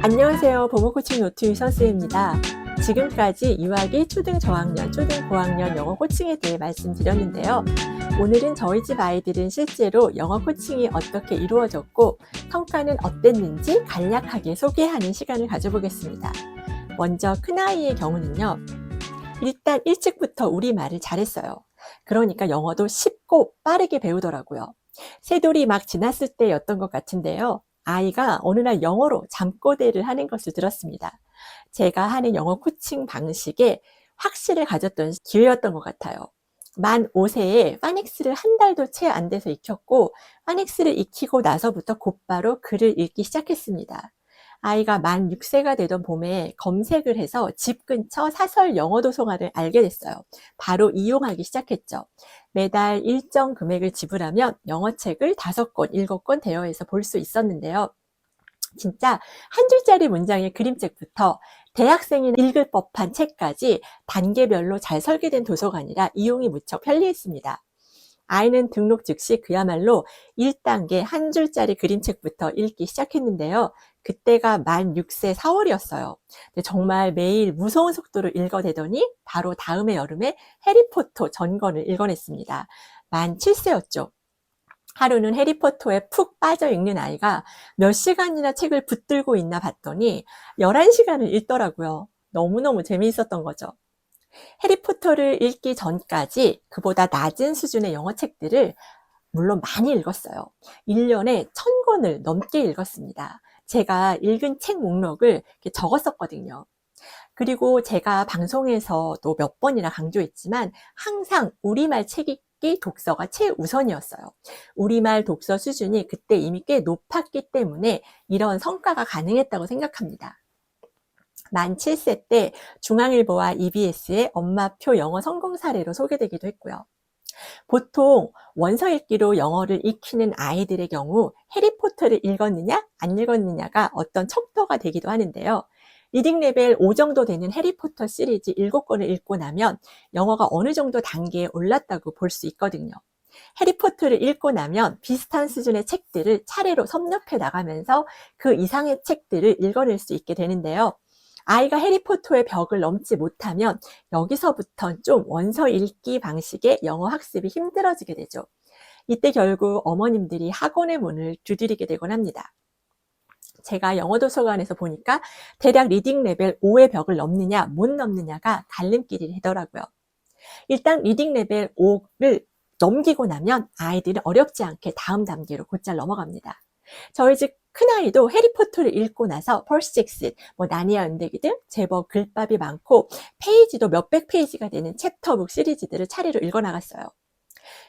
안녕하세요. 보모코칭 노트 선수입니다. 지금까지 유아기, 초등 저학년, 초등 고학년 영어 코칭에 대해 말씀드렸는데요. 오늘은 저희 집 아이들은 실제로 영어 코칭이 어떻게 이루어졌고 성과는 어땠는지 간략하게 소개하는 시간을 가져보겠습니다. 먼저 큰아이의 경우는요. 일단 일찍부터 우리말을 잘했어요. 그러니까 영어도 쉽고 빠르게 배우더라고요. 새돌이 막 지났을 때였던 것 같은데요. 아이가 어느 날 영어로 잠꼬대를 하는 것을 들었습니다. 제가 하는 영어 코칭 방식에 확신을 가졌던 기회였던 것 같아요. 만 5세에 파닉스를 한 달도 채 안 돼서 익혔고, 파닉스를 익히고 나서부터 곧바로 글을 읽기 시작했습니다. 아이가 만 6세가 되던 봄에 검색을 해서 집 근처 사설 영어 도서관을 알게 됐어요. 바로 이용하기 시작했죠. 매달 일정 금액을 지불하면 영어책을 5권, 7권 대여해서 볼 수 있었는데요. 진짜 한 줄짜리 문장의 그림책부터 대학생이 읽을 법한 책까지 단계별로 잘 설계된 도서관이라 이용이 무척 편리했습니다. 아이는 등록 즉시 그야말로 1단계 한 줄짜리 그림책부터 읽기 시작했는데요. 그때가 만 6세 4월이었어요. 정말 매일 무서운 속도로 읽어대더니 바로 다음해 여름에 해리포터 전권을 읽어냈습니다. 만 7세였죠. 하루는 해리포터에 푹 빠져 읽는 아이가 몇 시간이나 책을 붙들고 있나 봤더니 11시간을 읽더라고요. 너무너무 재미있었던 거죠. 해리포터를 읽기 전까지 그보다 낮은 수준의 영어 책들을 물론 많이 읽었어요. 1년에 1000권을 넘게 읽었습니다. 제가 읽은 책 목록을 이렇게 적었었거든요. 그리고 제가 방송에서도 몇 번이나 강조했지만 항상 우리말 책 읽기 독서가 최우선이었어요. 우리말 독서 수준이 그때 이미 꽤 높았기 때문에 이런 성과가 가능했다고 생각합니다. 만 7세 때 중앙일보와 EBS의 엄마표 영어 성공 사례로 소개되기도 했고요. 보통 원서 읽기로 영어를 익히는 아이들의 경우 해리포터를 읽었느냐 안 읽었느냐가 어떤 척도가 되기도 하는데요. 리딩 레벨 5 정도 되는 해리포터 시리즈 7권을 읽고 나면 영어가 어느 정도 단계에 올랐다고 볼 수 있거든요. 해리포터를 읽고 나면 비슷한 수준의 책들을 차례로 섭렵해 나가면서 그 이상의 책들을 읽어낼 수 있게 되는데요. 아이가 해리포터의 벽을 넘지 못하면 여기서부터 좀 원서 읽기 방식의 영어 학습이 힘들어지게 되죠. 이때 결국 어머님들이 학원의 문을 두드리게 되곤 합니다. 제가 영어 도서관에서 보니까 대략 리딩 레벨 5의 벽을 넘느냐 못 넘느냐가 갈림길이 되더라고요. 일단 리딩 레벨 5를 넘기고 나면 아이들은 어렵지 않게 다음 단계로 곧잘 넘어갑니다. 저희 집 큰아이도 해리포터를 읽고 나서 펄시 잭슨, 나니아 은대기 등 제법 글밥이 많고 페이지도 몇백 페이지가 되는 챕터북 시리즈들을 차례로 읽어나갔어요.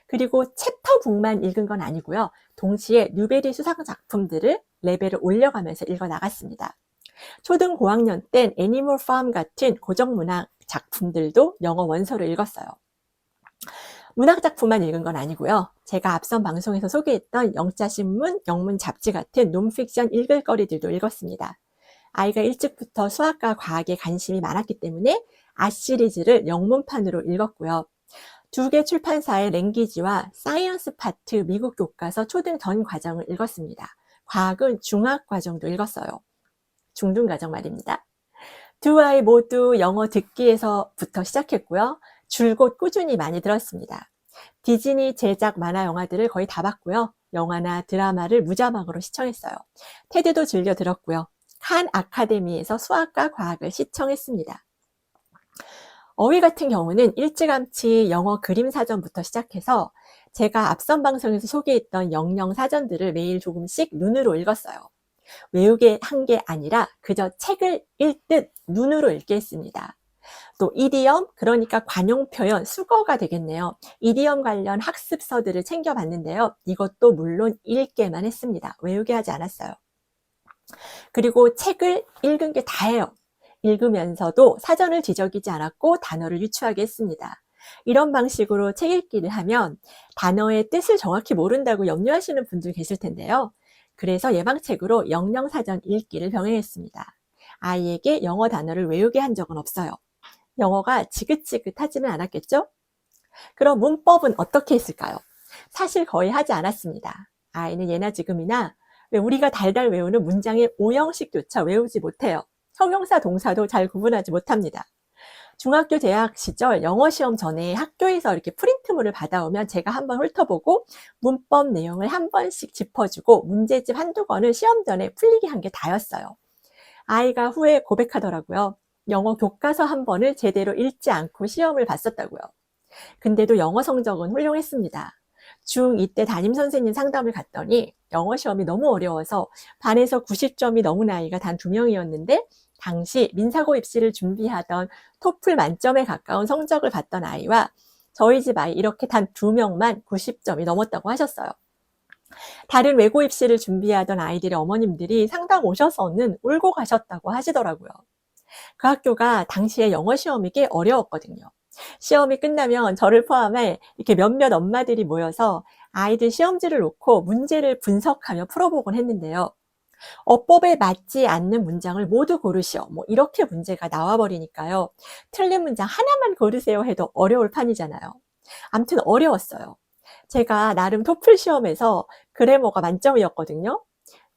그리고 챕터북만 읽은 건 아니고요. 동시에 뉴베리 수상 작품들을 레벨을 올려가면서 읽어나갔습니다. 초등 고학년 땐 애니멀 팜 같은 고정문학 작품들도 영어 원서를 읽었어요. 문학작품만 읽은 건 아니고요. 제가 앞선 방송에서 소개했던 영자신문, 영문 잡지 같은 논픽션 읽을거리들도 읽었습니다. 아이가 일찍부터 수학과 과학에 관심이 많았기 때문에 아 시리즈를 영문판으로 읽었고요. 2개 출판사의 랭귀지와 사이언스 파트 미국 교과서 초등 전 과정을 읽었습니다. 과학은 중학 과정도 읽었어요. 중등 과정 말입니다. 두 아이 모두 영어 듣기에서부터 시작했고요. 줄곧 꾸준히 많이 들었습니다. 디즈니 제작 만화 영화들을 거의 다 봤고요. 영화나 드라마를 무자막으로 시청했어요. 테드도 즐겨 들었고요. 칸 아카데미에서 수학과 과학을 시청했습니다. 어휘 같은 경우는 일찌감치 영어 그림 사전부터 시작해서 제가 앞선 방송에서 소개했던 영영 사전들을 매일 조금씩 눈으로 읽었어요. 외우게 한 게 아니라 그저 책을 읽듯 눈으로 읽게 했습니다. 또 이디엄, 그러니까 관용 표현, 수거가 되겠네요. 이디엄 관련 학습서들을 챙겨봤는데요. 이것도 물론 읽게만 했습니다. 외우게 하지 않았어요. 그리고 책을 읽은 게 다예요. 읽으면서도 사전을 뒤적이지 않았고 단어를 유추하게 했습니다. 이런 방식으로 책 읽기를 하면 단어의 뜻을 정확히 모른다고 염려하시는 분들 계실 텐데요. 그래서 예방책으로 영영사전 읽기를 병행했습니다. 아이에게 영어 단어를 외우게 한 적은 없어요. 영어가 지긋지긋하지는 않았겠죠? 그럼 문법은 어떻게 했을까요? 사실 거의 하지 않았습니다. 아이는 예나 지금이나 왜 우리가 달달 외우는 문장의 오형식조차 외우지 못해요. 형용사, 동사도 잘 구분하지 못합니다. 중학교, 대학 시절 영어 시험 전에 학교에서 이렇게 프린트물을 받아오면 제가 한번 훑어보고 문법 내용을 한 번씩 짚어주고 문제집 한두 권을 시험 전에 풀리게 한 게 다였어요. 아이가 후에 고백하더라고요. 영어 교과서 한 번을 제대로 읽지 않고 시험을 봤었다고요. 근데도 영어 성적은 훌륭했습니다. 중2 때 담임선생님 상담을 갔더니 영어 시험이 너무 어려워서 반에서 90점이 넘은 아이가 단 2명이었는데 당시 민사고 입시를 준비하던 토플 만점에 가까운 성적을 받던 아이와 저희 집 아이 이렇게 단 2명만 90점이 넘었다고 하셨어요. 다른 외고 입시를 준비하던 아이들의 어머님들이 상담 오셔서는 울고 가셨다고 하시더라고요. 그 학교가 당시에 영어 시험이 꽤 어려웠거든요. 시험이 끝나면 저를 포함해 이렇게 몇몇 엄마들이 모여서 아이들 시험지를 놓고 문제를 분석하며 풀어보곤 했는데요. 어법에 맞지 않는 문장을 모두 고르시오. 이렇게 문제가 나와버리니까요. 틀린 문장 하나만 고르세요 해도 어려울 판이잖아요. 아무튼 어려웠어요. 제가 나름 토플 시험에서 그래머가 만점이었거든요.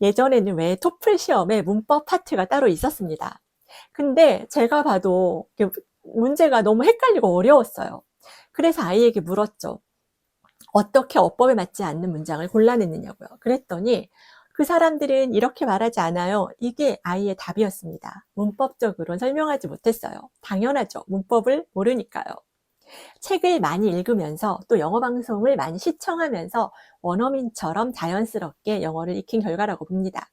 예전에는 왜 토플 시험에 문법 파트가 따로 있었습니다. 근데 제가 봐도 문제가 너무 헷갈리고 어려웠어요. 그래서 아이에게 물었죠. 어떻게 어법에 맞지 않는 문장을 골라냈느냐고요. 그랬더니 그 사람들은 이렇게 말하지 않아요. 이게 아이의 답이었습니다. 문법적으로는 설명하지 못했어요. 당연하죠. 문법을 모르니까요. 책을 많이 읽으면서 또 영어 방송을 많이 시청하면서 원어민처럼 자연스럽게 영어를 익힌 결과라고 봅니다.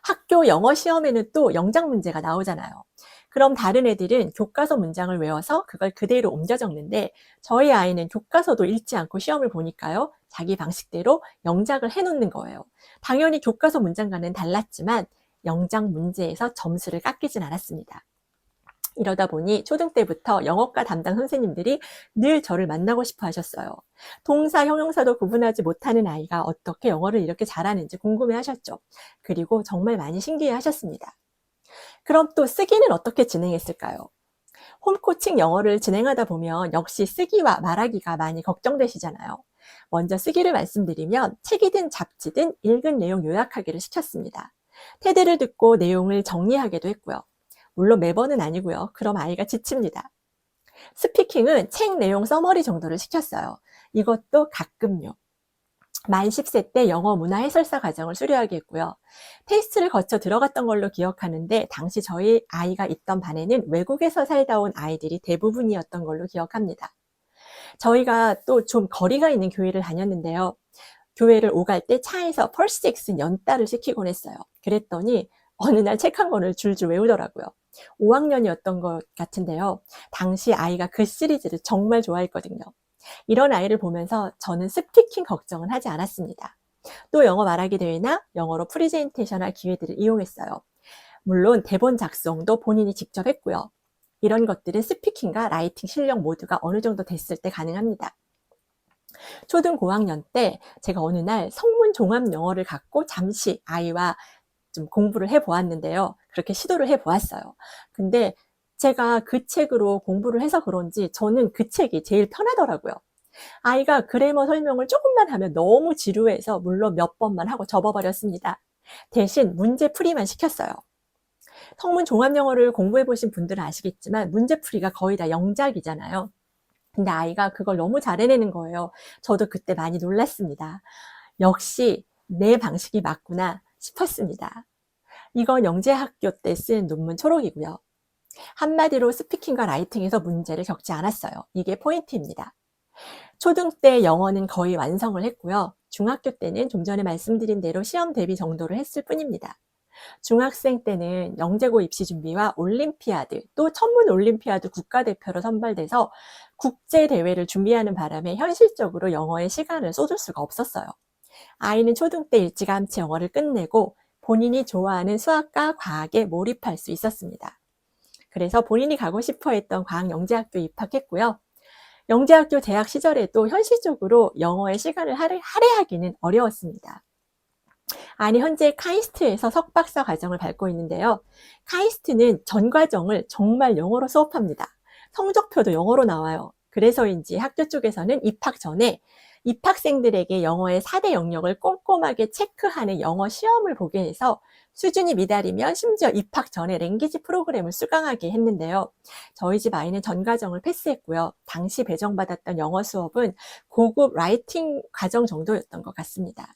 학교 영어 시험에는 또 영작 문제가 나오잖아요. 그럼 다른 애들은 교과서 문장을 외워서 그걸 그대로 옮겨 적는데 저희 아이는 교과서도 읽지 않고 시험을 보니까요. 자기 방식대로 영작을 해놓는 거예요. 당연히 교과서 문장과는 달랐지만 영작 문제에서 점수를 깎이진 않았습니다. 이러다 보니 초등 때부터 영어과 담당 선생님들이 늘 저를 만나고 싶어 하셨어요. 동사, 형용사도 구분하지 못하는 아이가 어떻게 영어를 이렇게 잘하는지 궁금해 하셨죠. 그리고 정말 많이 신기해 하셨습니다. 그럼 또 쓰기는 어떻게 진행했을까요? 홈코칭 영어를 진행하다 보면 역시 쓰기와 말하기가 많이 걱정되시잖아요. 먼저 쓰기를 말씀드리면 책이든 잡지든 읽은 내용 요약하기를 시켰습니다. 테드를 듣고 내용을 정리하기도 했고요. 물론 매번은 아니고요. 그럼 아이가 지칩니다. 스피킹은 책 내용 서머리 정도를 시켰어요. 이것도 가끔요. 만 10세 때 영어 문화 해설사 과정을 수료하게 했고요. 테스트를 거쳐 들어갔던 걸로 기억하는데 당시 저희 아이가 있던 반에는 외국에서 살다 온 아이들이 대부분이었던 걸로 기억합니다. 저희가 또 좀 거리가 있는 교회를 다녔는데요. 교회를 오갈 때 차에서 펄시 잭슨 연따를 시키곤 했어요. 그랬더니 어느 날 책 한 권을 줄줄 외우더라고요. 5학년이었던 것 같은데요. 당시 아이가 그 시리즈를 정말 좋아했거든요. 이런 아이를 보면서 저는 스피킹 걱정은 하지 않았습니다. 또 영어 말하기 대회나 영어로 프리젠테이션 할 기회들을 이용했어요. 물론 대본 작성도 본인이 직접 했고요. 이런 것들은 스피킹과 라이팅 실력 모두가 어느 정도 됐을 때 가능합니다. 초등 고학년 때 제가 어느 날 성문 종합 영어를 갖고 잠시 아이와 좀 공부를 해보았는데요. 그렇게 시도를 해보았어요. 근데 제가 그 책으로 공부를 해서 그런지 저는 그 책이 제일 편하더라고요. 아이가 그래머 설명을 조금만 하면 너무 지루해서 물론 몇 번만 하고 접어버렸습니다. 대신 문제풀이만 시켰어요. 성문 종합영어를 공부해보신 분들은 아시겠지만 문제풀이가 거의 다 영작이잖아요. 근데 아이가 그걸 너무 잘 해내는 거예요. 저도 그때 많이 놀랐습니다. 역시 내 방식이 맞구나 싶었습니다. 이건 영재학교 때 쓴 논문 초록이고요. 한마디로 스피킹과 라이팅에서 문제를 겪지 않았어요. 이게 포인트입니다. 초등 때 영어는 거의 완성을 했고요. 중학교 때는 좀 전에 말씀드린 대로 시험 대비 정도를 했을 뿐입니다. 중학생 때는 영재고 입시 준비와 올림피아드, 또 천문 올림피아드 국가대표로 선발돼서 국제대회를 준비하는 바람에 현실적으로 영어에 시간을 쏟을 수가 없었어요. 아이는 초등 때 일찌감치 영어를 끝내고 본인이 좋아하는 수학과 과학에 몰입할 수 있었습니다. 그래서 본인이 가고 싶어 했던 과학영재학교에 입학했고요. 영재학교 재학 시절에도 현실적으로 영어에 시간을 할애하기는 어려웠습니다. 아니 현재 카이스트에서 석박사 과정을 밟고 있는데요. 카이스트는 전 과정을 정말 영어로 수업합니다. 성적표도 영어로 나와요. 그래서인지 학교 쪽에서는 입학 전에 입학생들에게 영어의 4대 영역을 꼼꼼하게 체크하는 영어 시험을 보게 해서 수준이 미달이면 심지어 입학 전에 랭귀지 프로그램을 수강하게 했는데요. 저희 집 아이는 전 과정을 패스했고요. 당시 배정받았던 영어 수업은 고급 라이팅 과정 정도였던 것 같습니다.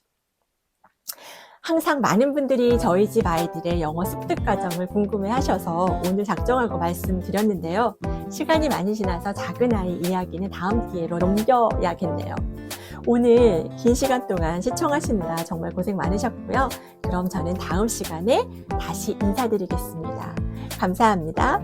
항상 많은 분들이 저희 집 아이들의 영어 습득 과정을 궁금해 하셔서 오늘 작정하고 말씀드렸는데요. 시간이 많이 지나서 작은 아이 이야기는 다음 기회로 넘겨야겠네요. 오늘 긴 시간 동안 시청하시느라 정말 고생 많으셨고요. 그럼 저는 다음 시간에 다시 인사드리겠습니다. 감사합니다.